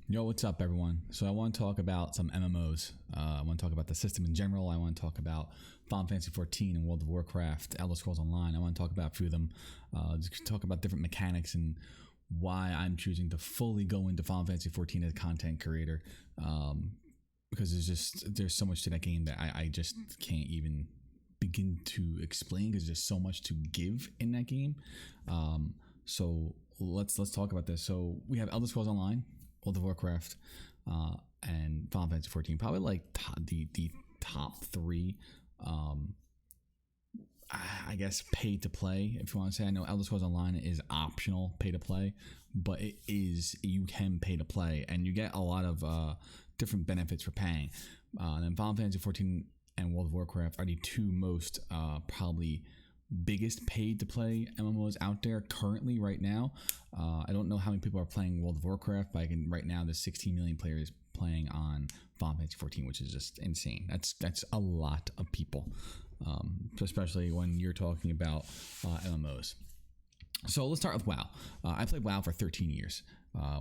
Yo, what's up, everyone? So I want to talk about some MMOs. I want to talk about the system in general. I want to talk about Final Fantasy XIV and World of Warcraft, Elder Scrolls Online. I want to talk about a few of them. Just talk about different mechanics and why I'm choosing to fully go into Final Fantasy XIV as a content creator. Because there's so much to that game that I just can't even begin to explain, because there's so much to give in that game. So let's talk about this. So we have Elder Scrolls Online, World of Warcraft, and Final Fantasy XIV. Probably like the top three. I guess pay to play, if you want to say. I know Elder Scrolls Online is optional pay to play, but you can pay to play, and you get a lot of different benefits for paying. And then Final Fantasy XIV and World of Warcraft are the two most probably biggest paid to play MMOs out there currently right now. I don't know how many people are playing World of Warcraft, but right now there's 16 million players playing on Final Fantasy XIV, which is just insane. That's a lot of people, especially when you're talking about MMOs. So let's start with WoW. I played WoW for 13 years.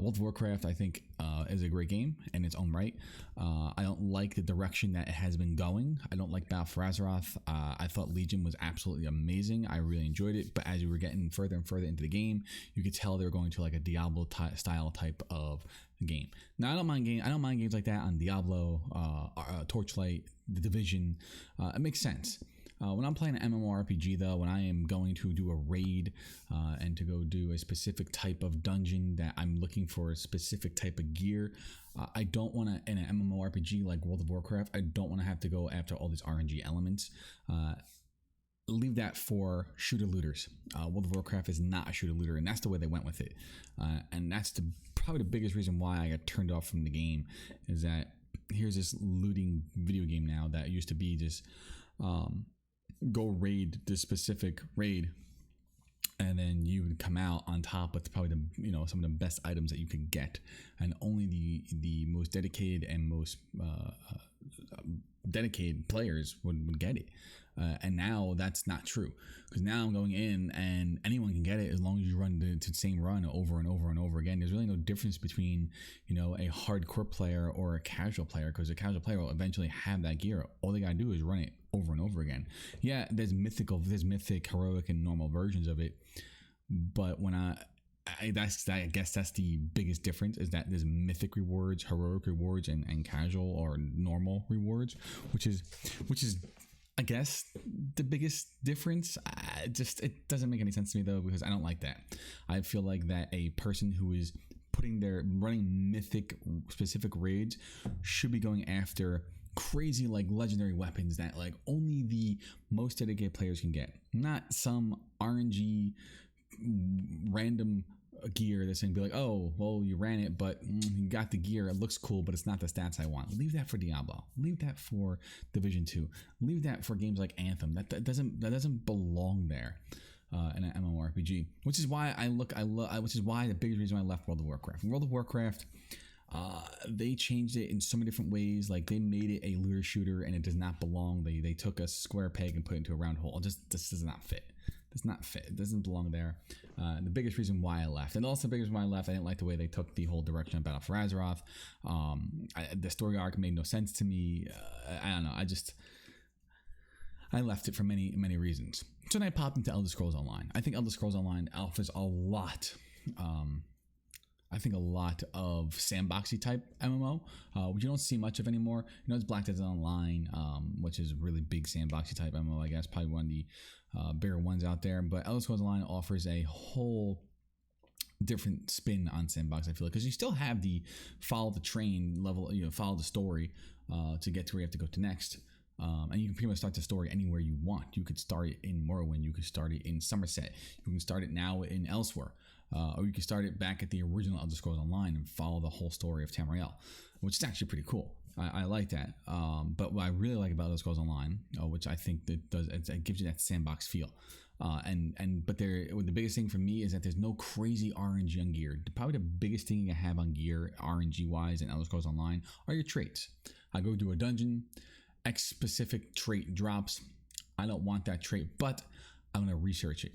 World of Warcraft, I think, is a great game in its own right. I don't like the direction that it has been going. I don't like Battle for Azeroth. I thought Legion was absolutely amazing. I really enjoyed it, but as you were getting further and further into the game, you could tell they were going to like a Diablo style type of game. Now, I don't mind games like that on Diablo, Torchlight, The Division. It makes sense. When I'm playing an MMORPG, though, when I am going to do a raid and to go do a specific type of dungeon that I'm looking for a specific type of gear, I don't want to, in an MMORPG like World of Warcraft, I don't want to have to go after all these RNG elements. Leave that for shooter looters. World of Warcraft is not a shooter looter, and that's the way they went with it. And that's probably the biggest reason why I got turned off from the game, is that here's this looting video game now that used to be just go raid this specific raid, and then you would come out on top with probably some of the best items that you could get, and only the most dedicated and most dedicated players would get it. And now that's not true, because now I'm going in and anyone can get it as long as you run the same run over and over and over again. There's really no difference between a hardcore player or a casual player, because a casual player will eventually have that gear. All they gotta do is run it over and over again. Yeah, there's mythic, heroic, and normal versions of it, but when I guess that's the biggest difference, is that there's mythic rewards, heroic rewards, and casual or normal rewards, which is I guess the biggest difference. It doesn't make any sense to me, though, because I don't like that. I feel like that a person who is running mythic specific raids should be going after crazy like legendary weapons that like only the most dedicated players can get, not some RNG random gear that's going to be like, oh well, you ran it, but you got the gear, it looks cool, but it's not the stats I want. Leave that for Diablo, leave that for Division 2, leave that for games like Anthem. That doesn't belong there in an MMORPG, which is why which is why the biggest reason why I left World of Warcraft. They changed it in so many different ways. Like, they made it a looter shooter, and it does not belong. They took a square peg and put it into a round hole. This does not fit. Does not fit. It doesn't belong there. The biggest reason why I left, and also the biggest reason why I left, I didn't like the way they took the whole direction of Battle for Azeroth. The story arc made no sense to me. I don't know. I left it for many, many reasons. So then I popped into Elder Scrolls Online. I think Elder Scrolls Online offers a lot. A lot of sandboxy type MMO, which you don't see much of anymore. It's Black Desert Online, which is a really big sandboxy type MMO, I guess, probably one of the bigger ones out there. But Elder Scrolls Online offers a whole different spin on sandbox, I feel like, because you still have the follow the train level, follow the story to get to where you have to go to next. And you can pretty much start the story anywhere you want. You could start it in Morrowind, you could start it in Somerset, you can start it now in Elsewhere. Or you can start it back at the original Elder Scrolls Online and follow the whole story of Tamriel, which is actually pretty cool. I like that. But what I really like about Elder Scrolls Online, which I think that it gives you that sandbox feel. But the biggest thing for me is that there's no crazy RNG on gear. Probably the biggest thing you have on gear, RNG wise, in Elder Scrolls Online are your traits. I go do a dungeon, X specific trait drops. I don't want that trait, but I'm gonna research it.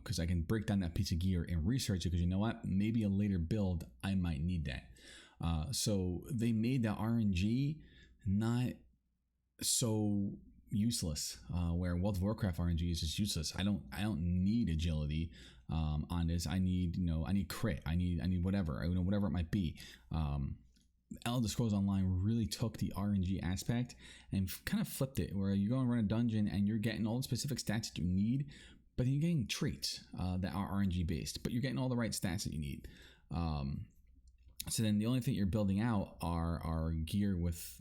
Because I can break down that piece of gear and research it, because you know what, maybe a later build I might need that. So they made that RNG not so useless. Where World of Warcraft RNG is just useless. I don't need agility on this. I need I need crit. I need whatever whatever it might be. Elder Scrolls Online really took the RNG aspect and kind of flipped it, where you go and run a dungeon and you're getting all the specific stats that you need, but then you're getting traits that are RNG based, but you're getting all the right stats that you need. So then the only thing you're building out are gear with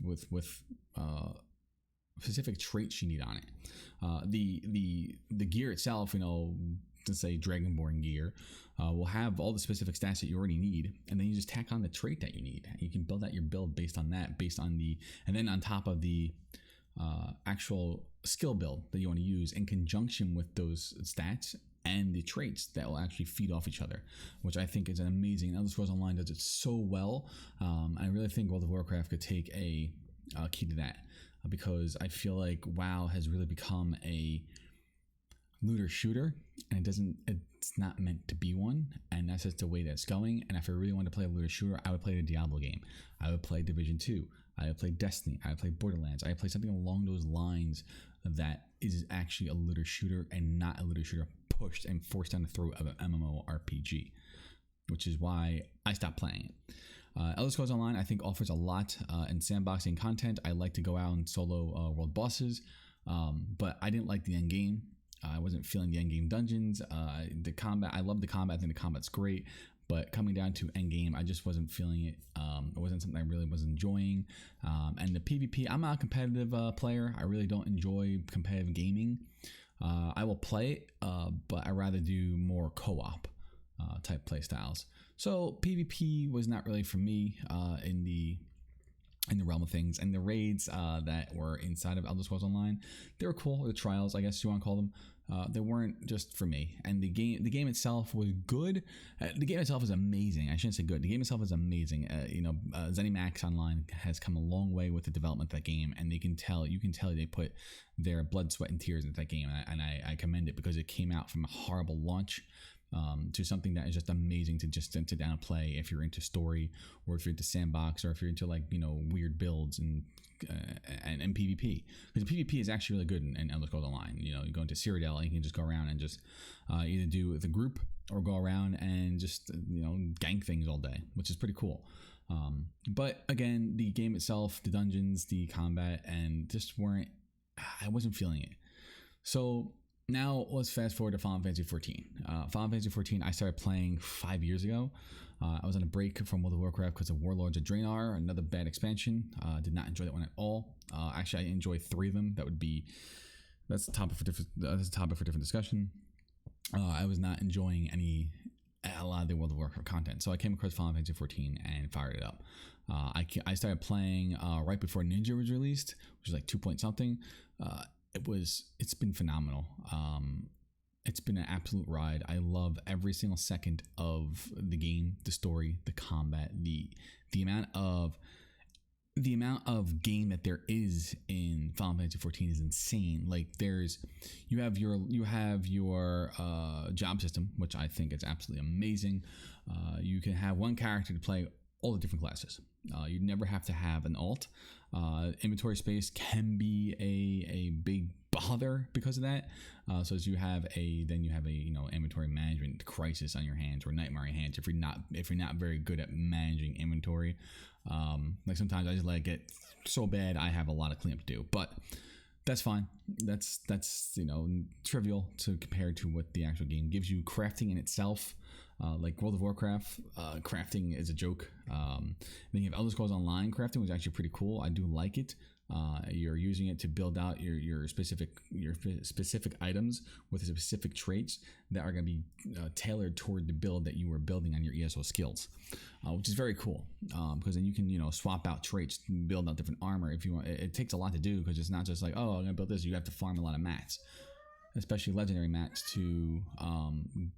specific traits you need on it. The gear itself, let's say Dragonborn gear, will have all the specific stats that you already need, and then you just tack on the trait that you need. You can build out your build based on that, and then on top of the actual skill build that you want to use in conjunction with those stats and the traits that will actually feed off each other, which I think is an amazing. Elder Scrolls Online does it so well. I really think World of Warcraft could take a key to that, because I feel like WoW has really become a looter shooter, and it's not meant to be one, and that's just the way that's going. And if I really wanted to play a looter shooter, I would play a Diablo game, I would play Division 2, I would play Destiny, I would play Borderlands, I would play something along those lines that is actually a looter shooter and not a looter shooter pushed and forced down the throat of an MMORPG, which is why I stopped playing it. Elder Scrolls Online, I think, offers a lot in sandboxing content. I like to go out and solo world bosses, but I didn't like the end game. I wasn't feeling the end game dungeons. The combat, I love the combat. I think the combat's great, but coming down to end game, I just wasn't feeling it. It wasn't something I really was enjoying. And the PvP, I'm not a competitive player. I really don't enjoy competitive gaming. I will play it, but I rather do more co-op type play styles. So PvP was not really for me in the realm of things. And the raids that were inside of Elder Scrolls Online, they were cool. The trials, I guess you want to call them. They weren't just for me. And the game itself was good. The game itself is amazing. I shouldn't say good. The game itself is amazing. ZeniMax Online has come a long way with the development of that game, and you can tell they put their blood, sweat, and tears into that game, and I commend it, because it came out from a horrible launch to something that is just amazing to just sit down and play if you're into story, or if you're into sandbox, or if you're into weird builds and PvP, because the PvP is actually really good in Elder Scrolls Online. You go into Cyrodiil and you can just go around and just either do with a group or go around and just gank things all day, which is pretty cool. But again, the game itself, the dungeons, the combat, and just I wasn't feeling it. So now let's fast forward to Final Fantasy XIV. Final Fantasy XIV I started playing 5 years ago. I was on a break from World of Warcraft because of Warlords of Draenor, another bad expansion. Did not enjoy that one at all. Actually, I enjoyed 3 of them. That's a topic for different discussion. I was not enjoying a lot of the World of Warcraft content, so I came across Final Fantasy XIV and fired it up. I started playing right before Ninja was released, which is like 2 point something. It's been phenomenal. It's been an absolute ride. I love every single second of the game, the story, the combat, the amount of game that there is in Final Fantasy XIV is insane. Like you have your job system, which I think is absolutely amazing. You can have one character to play all the different classes. You never have to have an alt. Inventory space can be a big bother because of that. So as you have a inventory management crisis on your hands, or nightmare on your hands if you're not very good at managing inventory. Like sometimes I just let it get so bad I have a lot of cleanup to do, but that's fine. That's trivial to compare to what the actual game gives you. Crafting in itself, like World of Warcraft, crafting is a joke. Then you have Elder Scrolls Online crafting, which is actually pretty cool. I do like it. You're using it to build out your specific items with specific traits that are going to be tailored toward the build that you were building on your ESO skills, which is very cool, because then you can swap out traits, build out different armor if you want. It takes a lot to do, because it's not just like, oh, I'm going to build this. You have to farm a lot of mats, especially legendary mats, to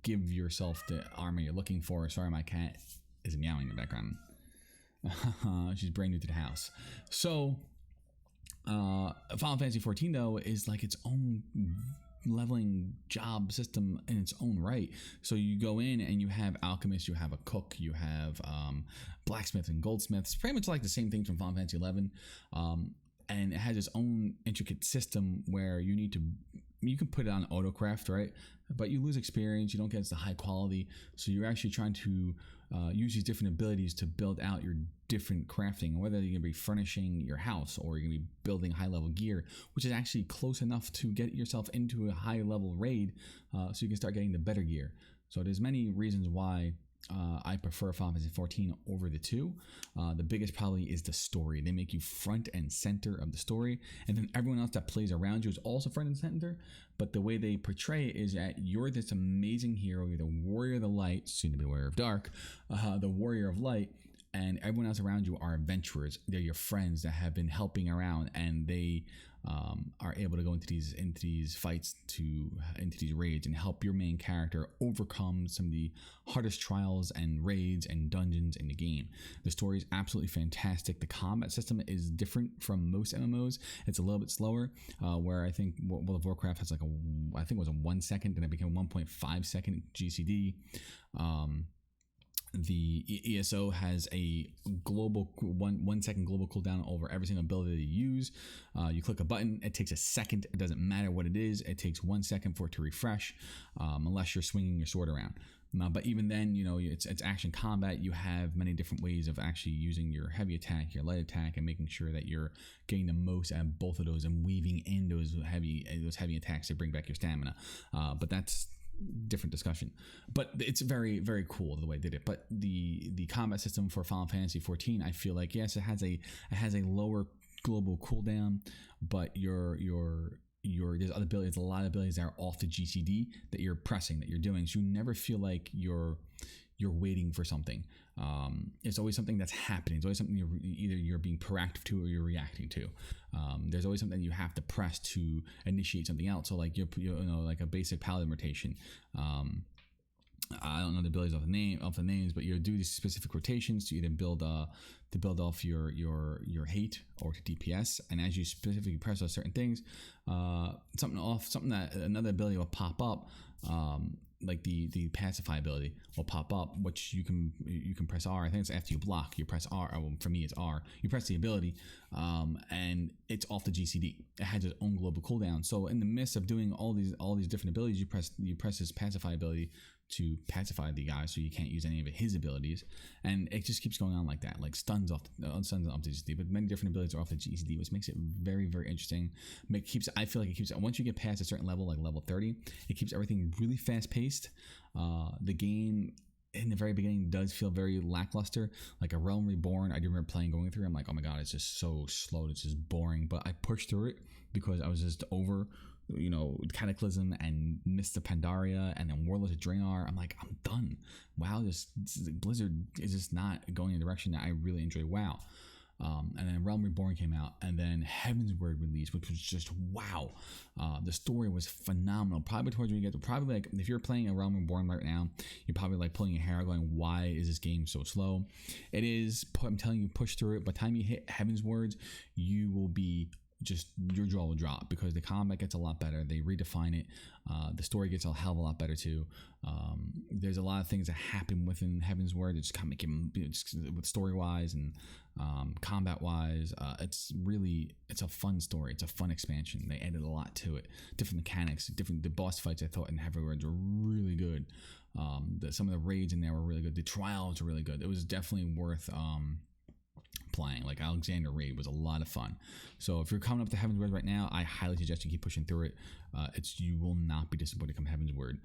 give yourself the armor you're looking for. Sorry, my cat is meowing in the background. She's brand new to the house. So Final Fantasy XIV though is like its own leveling job system in its own right. So you go in and you have alchemists, you have a cook, you have blacksmith and goldsmiths, pretty much like the same things from Final Fantasy 11. And it has its own intricate system where you can put it on autocraft, right? But you lose experience, you don't get the high quality. So you're actually trying to use these different abilities to build out your different crafting, and whether you're going to be furnishing your house or you're going to be building high level gear, which is actually close enough to get yourself into a high level raid so you can start getting the better gear. So there's many reasons why I prefer Final Fantasy 14 over the two. The biggest probably is the story. They make you front and center of the story, and then everyone else that plays around you is also front and center. But the way they portray it is that you're this amazing hero, you're the warrior of the light, soon to be warrior of dark, the warrior of light, and everyone else around you are adventurers. They're your friends that have been helping around, and they are able to go into these fights, into these raids, and help your main character overcome some of the hardest trials and raids and dungeons in the game. The story is absolutely fantastic. The combat system is different from most MMOs. It's a little bit slower, where I think World of Warcraft has I think it was a 1 second, and it became 1.5 second GCD. The ESO has a global 1 second global cooldown over every single ability that you use. You click a button, it takes a second. It doesn't matter what it is. It takes 1 second for it to refresh, unless you're swinging your sword around. But even then, it's action combat. You have many different ways of actually using your heavy attack, your light attack, and making sure that you're getting the most out of both of those and weaving in those heavy attacks to bring back your stamina. But that's different discussion. But it's very, very cool the way they did it. But the combat system for Final Fantasy 14, I feel like, yes, it has a lower global cooldown, but there's other abilities, a lot of abilities that are off the GCD that you're pressing, that you're doing. So you never feel like you're waiting for something. It's always something that's happening. It's always something you're being proactive to or you're reacting to. There's always something you have to press to initiate something else. So like like a basic paladin rotation. I don't know the abilities off the names, but you do these specific rotations to either build off your hate or to DPS, and as you specifically press on certain things, another ability will pop up. Like the pacify ability will pop up, which you can press R. I think it's after you block. You press R. Well, for me, it's R. You press the ability, and it's off the GCD. It has its own global cooldown. So in the midst of doing all these different abilities, you press this pacify ability to pacify the guy, so you can't use any of his abilities, and it just keeps going on like that, like stuns off the GCD. But many different abilities are off the GCD, which makes it very, very interesting. I feel like it keeps, once you get past a certain level, like level 30, it keeps everything really fast paced. The game in the very beginning does feel very lackluster, like a Realm Reborn. I do remember going through. I'm like, oh my god, it's just so slow. It's just boring. But I pushed through it because I was just over Cataclysm and Mist of Pandaria and then Warlords of Draenor. I'm like, I'm done. WoW, Blizzard is just not going in a direction that I really enjoy WoW. And then Realm Reborn came out, and then Heaven's Word released, which was just wow. The story was phenomenal. Probably towards when you get to, probably like, if you're playing a Realm Reborn right now, you're probably like pulling your hair going, why is this game so slow? It is, I'm telling you, push through it. By the time you hit Heaven's Words, you will be just, your jaw will drop, because the combat gets a lot better. They redefine it. The story gets a hell of a lot better too. There's a lot of things that happen within Heaven's Word. It's kind of making, with story wise and combat wise, it's a fun story. It's a fun expansion. They added a lot to it. Different mechanics, the boss fights I thought in Heaven's Word were really good. Some of the raids in there were really good. The trials were really good. It was definitely worth playing. Like Alexander Raid was a lot of fun. So if you're coming up to Heaven's Word right now, I highly suggest you keep pushing through it. You will not be disappointed come Heaven's Word.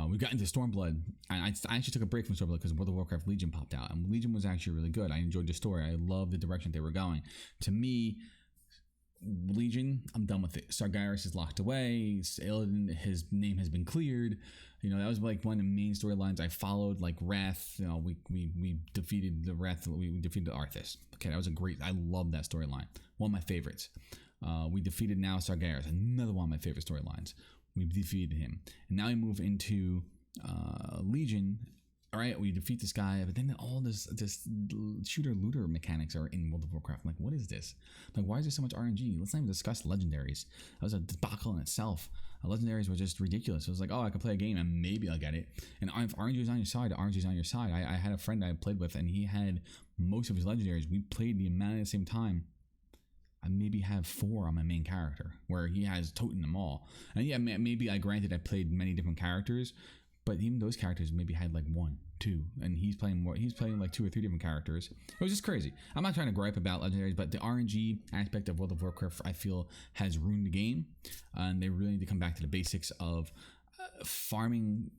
We got into Stormblood, and I actually took a break from Stormblood because World of Warcraft Legion popped out, and Legion was actually really good. I enjoyed the story. I loved the direction they were going. To me, Legion, I'm done with it. Sargeras is locked away. Illidan, his name has been cleared. That was like one of the main storylines I followed. Like Wrath, we defeated the Wrath. We defeated Arthas. Okay, that was I love that storyline. One of my favorites. We defeated now Sargeras, another one of my favorite storylines. We defeated him, and now we move into Legion. all right, we defeat this guy, but then all this shooter looter mechanics are in World of Warcraft. I'm like, what is this? Like, why is there so much RNG? Let's not even discuss legendaries. That was a debacle in itself. Legendaries were just ridiculous. It was like, oh, I can play a game and maybe I'll get it. And if RNG is on your side, RNG is on your side. I had a friend I played with, and he had most of his legendaries. We played the amount at the same time. I maybe have 4 on my main character, where he has toting them all. And yeah, maybe I played many different characters, but even those characters maybe had like 1, 2, and he's playing more. He's playing like 2 or 3 different characters. It was just crazy. I'm not trying to gripe about legendaries, but the RNG aspect of World of Warcraft, I feel, has ruined the game, and they really need to come back to the basics of farming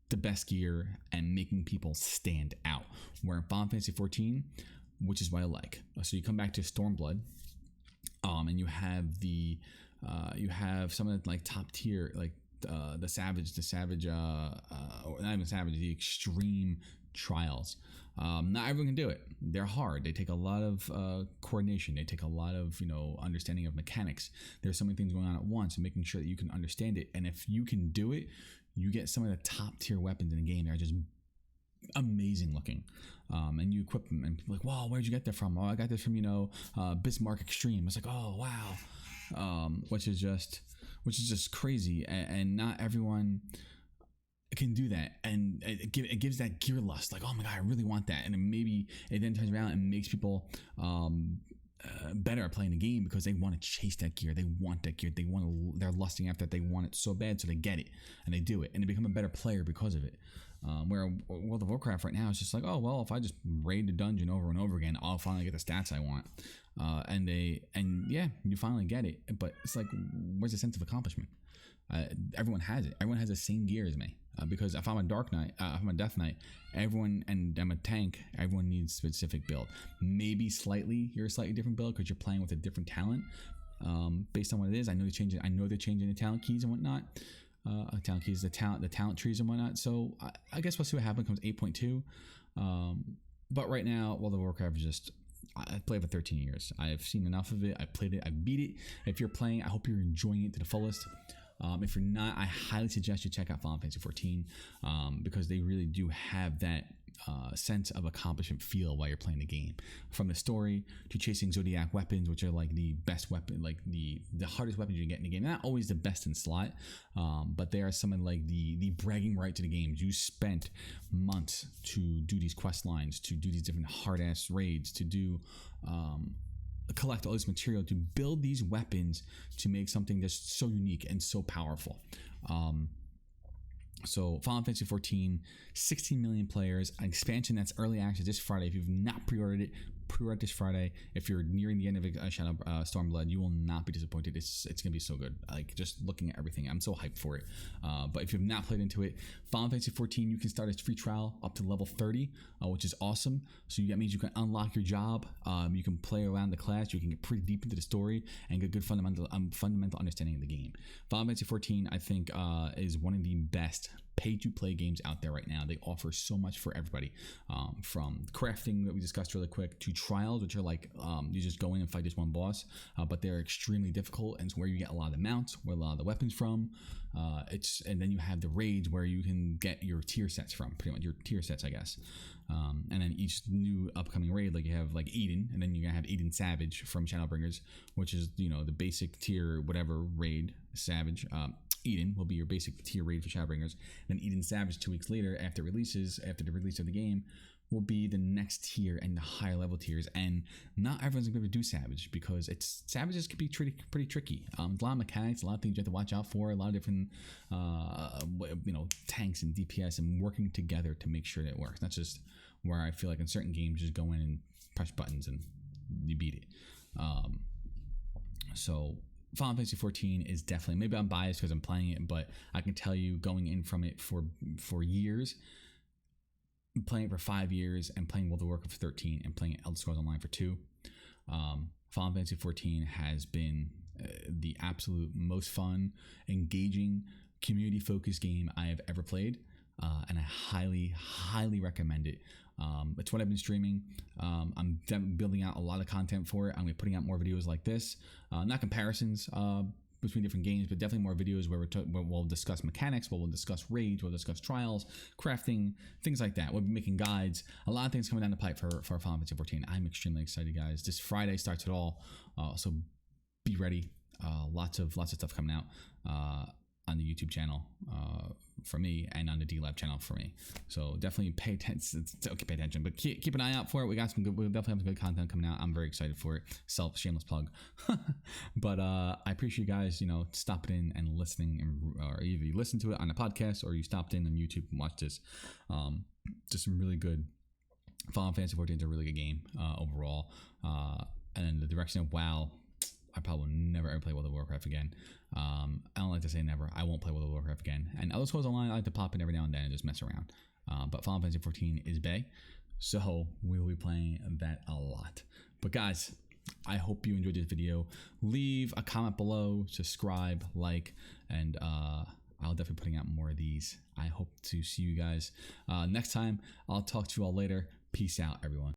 the best gear and making people stand out. Where in Final Fantasy 14, which is what I like. So you come back to Stormblood, and you have you have some of the like top tier, like the savage, not even savage, the extreme trials. Not everyone can do it. They're hard. They take a lot of coordination. They take a lot of understanding of mechanics. There's so many things going on at once, and making sure that you can understand it. And if you can do it, you get some of the top tier weapons in the game. They're just amazing looking, and you equip them, and people are like, wow, where'd you get that from? Oh, I got this from Bismarck Extreme. It's like, oh wow, which is just crazy, and not everyone can do that, and it gives that gear lust, like, oh my god, I really want that. And then maybe it then turns around and makes people better at playing the game, because they want to chase that gear, they want that gear, they're lusting after it, they want it so bad, so they get it and they do it, and they become a better player because of it. Where World of Warcraft right now is just like, oh well, if I just raid the dungeon over and over again, I'll finally get the stats I want. And yeah, you finally get it, but it's like, where's the sense of accomplishment? Everyone has it. Everyone has the same gear as me. Because if I'm a Dark Knight, if I'm a Death Knight, and I'm a tank, everyone needs a specific build. Maybe you're a slightly different build because you're playing with a different talent. Based on what it is, I know they're changing the talent keys and whatnot. Talent keys, the talent trees and whatnot. So I guess we'll see what happens. Comes 8.2. But right now, World of Warcraft is just, I've played for 13 years. I've seen enough of it. I played it. I beat it. If you're playing, I hope you're enjoying it to the fullest. If you're not, I highly suggest you check out Final Fantasy 14, because they really do have that sense of accomplishment feel while you're playing the game. From the story to chasing Zodiac weapons, which are like the best weapon, like the hardest weapons you can get in the game. Not always the best in slot, but they are some of like the bragging right to the games. You spent months to do these quest lines, to do these different hard ass raids, to do collect all this material, to build these weapons, to make something that's so unique and so powerful. So Final Fantasy 14, 16 million players, an expansion that's early access this Friday. If you've not pre-ordered it, pre-order this Friday. If you're nearing the end of Shadow Stormblood, you will not be disappointed. It's gonna be so good. Like, just looking at everything, I'm so hyped for it. But if you've not played into it, Final Fantasy 14, you can start its free trial up to level 30, which is awesome. So that means you can unlock your job. You can play around the class. You can get pretty deep into the story and get good fundamental understanding of the game. Final Fantasy 14, I think, is one of the best pay-to-play games out there right now. They offer so much for everybody, from crafting that we discussed really quick, to trials, which are like, you just go in and fight this one boss, but they're extremely difficult, and it's where you get a lot of the mounts, where a lot of the weapons from. And then you have the raids where you can get your tier sets from, pretty much your tier sets, I guess. And then each new upcoming raid, like you have like Eden, and then you're gonna have Eden Savage from Shadowbringers, which is, the basic tier whatever raid. Savage, Eden will be your basic tier raid for Shadowbringers. Then Eden Savage 2 weeks later, after the release of the game, will be the next tier and the higher level tiers. And not everyone's gonna be able to do Savage, because Savages can be pretty tricky. A lot of mechanics, a lot of things you have to watch out for, a lot of different tanks and DPS, and working together to make sure that it works. Not just where I feel like in certain games just go in and press buttons and you beat it. So Final Fantasy 14 is definitely, maybe I'm biased because I'm playing it, but I can tell you, going in from it for years, playing it for 5 years, and playing World of Warcraft for 13, and playing Elder Scrolls Online for 2, Final Fantasy 14 has been the absolute most fun, engaging, community-focused game I have ever played, and I highly, highly recommend it. It's what I've been streaming. I'm building out a lot of content for it. I'm gonna be putting out more videos like this, not comparisons, between different games, but definitely more videos where we'll discuss mechanics, we'll discuss raids, we'll discuss trials, crafting, things like that. We'll be making guides, a lot of things coming down the pipe for Final Fantasy 14. I'm extremely excited, guys. This Friday starts it all, so be ready. Lots of stuff coming out on the YouTube channel for me, and on the D-Lab channel for me. So definitely pay attention. Okay, pay attention, but keep an eye out for it. We'll definitely have some good content coming out. I'm very excited for it. Shameless plug. But I appreciate you guys, stopping in and listening, or either you listen to it on a podcast or you stopped in on YouTube and watched this. Just some really good. Final Fantasy 14 is a really good game overall, and the direction of WoW. I probably will never ever play World of Warcraft again. I don't like to say never. I won't play World of Warcraft again. And Elder Scrolls Online, I like to pop in every now and then and just mess around. But Final Fantasy 14 is bae, so we will be playing that a lot. But guys, I hope you enjoyed this video. Leave a comment below, subscribe, like, and I'll definitely be putting out more of these. I hope to see you guys next time. I'll talk to you all later. Peace out, everyone.